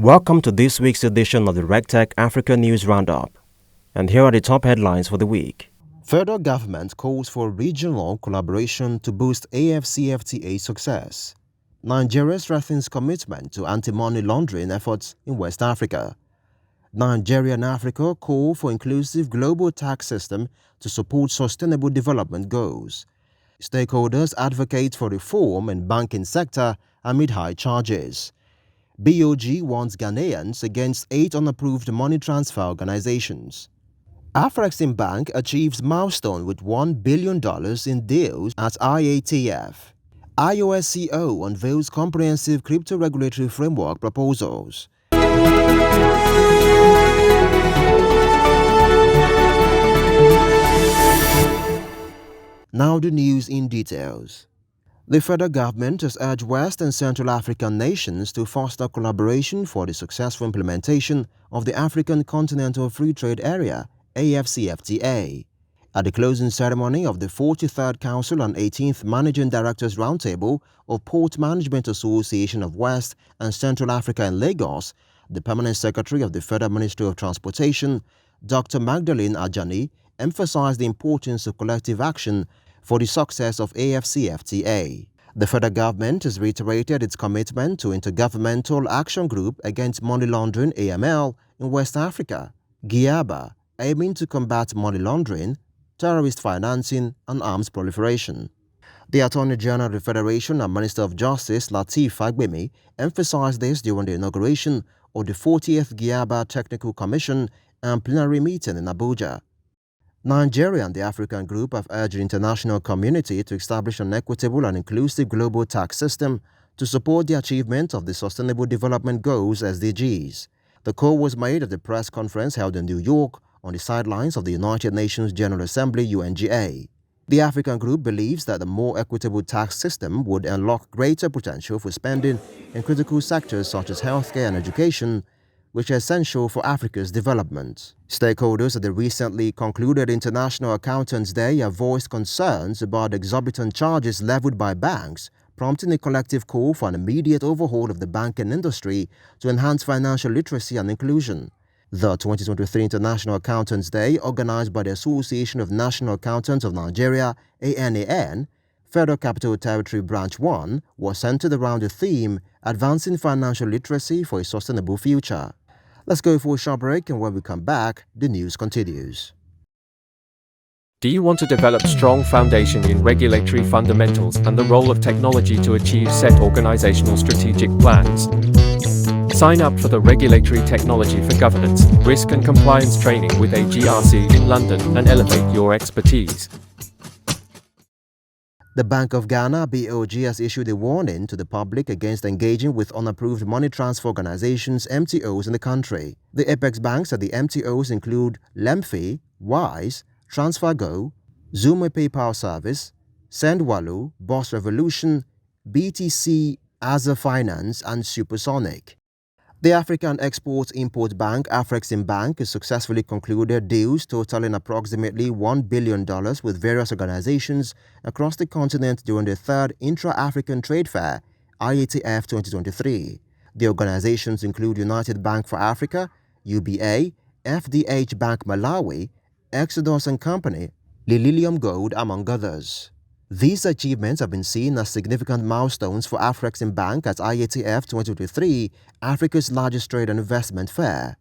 Welcome to this week's edition of the Regtech Africa News Roundup. And here are the top headlines for the week. Federal government calls for regional collaboration to boost AfCFTA success. Nigeria strengthens commitment to anti-money laundering efforts in West Africa. Nigeria and Africa call for inclusive global tax system to support sustainable development goals. Stakeholders advocate for reform in banking sector amid high charges. BOG warns Ghanaians against 8 unapproved money transfer organizations. AfCFTA achieves milestone with $1 billion in deals at IATF. iOS CEO unveils comprehensive crypto regulatory framework proposals. Now the news in details. The federal government has urged West and Central African nations to foster collaboration for the successful implementation of the African Continental Free Trade Area, AfCFTA. At the closing ceremony of the 43rd Council and 18th Managing Directors Roundtable of Port Management Association of West and Central Africa in Lagos, the Permanent Secretary of the Federal Ministry of Transportation, Dr. Magdalene Ajani, emphasized the importance of collective action for the success of AfCFTA. The federal government has reiterated its commitment to Intergovernmental Action Group Against Money Laundering (AML) in West Africa, GIABA, aiming to combat money laundering, terrorist financing, and arms proliferation. The Attorney General of the Federation and Minister of Justice Lateef Fagbemi emphasized this during the inauguration of the 40th GIABA Technical Commission and plenary meeting in Abuja. Nigeria and the African Group have urged the international community to establish an equitable and inclusive global tax system to support the achievement of the Sustainable Development Goals (SDGs). The call was made at a press conference held in New York on the sidelines of the United Nations General Assembly (UNGA). The African Group believes that a more equitable tax system would unlock greater potential for spending in critical sectors such as healthcare and education, which are essential for Africa's development. Stakeholders at the recently concluded International Accountants Day have voiced concerns about exorbitant charges levied by banks, prompting a collective call for an immediate overhaul of the banking industry to enhance financial literacy and inclusion. The 2023 International Accountants Day, organized by the Association of National Accountants of Nigeria, ANAN, Federal Capital Territory Branch 1, was centered around the theme, Advancing Financial Literacy for a Sustainable Future. Let's go for a short break, and when we come back, the news continues. Do you want to develop strong foundation in regulatory fundamentals and the role of technology to achieve set organizational strategic plans? Sign up for the Regulatory Technology for Governance, Risk and Compliance training with AGRC in London and elevate your expertise. The Bank of Ghana (BOG) has issued a warning to the public against engaging with unapproved money transfer organizations (MTOs) in the country. The apex banks at the MTOs include Lemfi, Wise, TransferGo, Zume PayPal Service, Sendwalu, Boss Revolution, BTC, Azza Finance, and Supersonic. The African Export-Import Bank (AfCFTA) has successfully concluded deals totaling approximately $1 billion with various organizations across the continent during the 3rd Intra-African Trade Fair, IATF 2023. The organizations include United Bank for Africa, UBA, FDH Bank Malawi, Exodus & Company, Lilium Gold, among others. These achievements have been seen as significant milestones for AfCFTA at IATF 2023, Africa's largest trade and investment fair.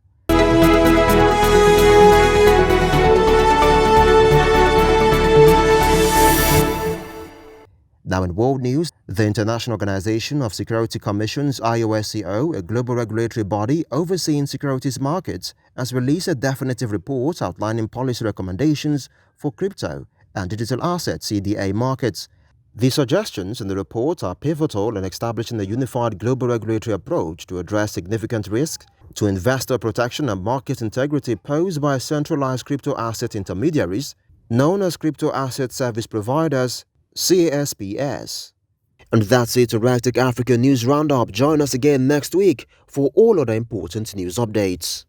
Now in world news, the International Organization of Security Commissions (IOSCO), a global regulatory body overseeing securities markets, has released a definitive report outlining policy recommendations for crypto and digital assets (CDA) markets. The suggestions in the report are pivotal in establishing a unified global regulatory approach to address significant risks to investor protection and market integrity posed by centralized crypto asset intermediaries, known as Crypto Asset Service Providers (CASPS). And that's it to Regtech Africa News Roundup. Join us again next week for all other important news updates.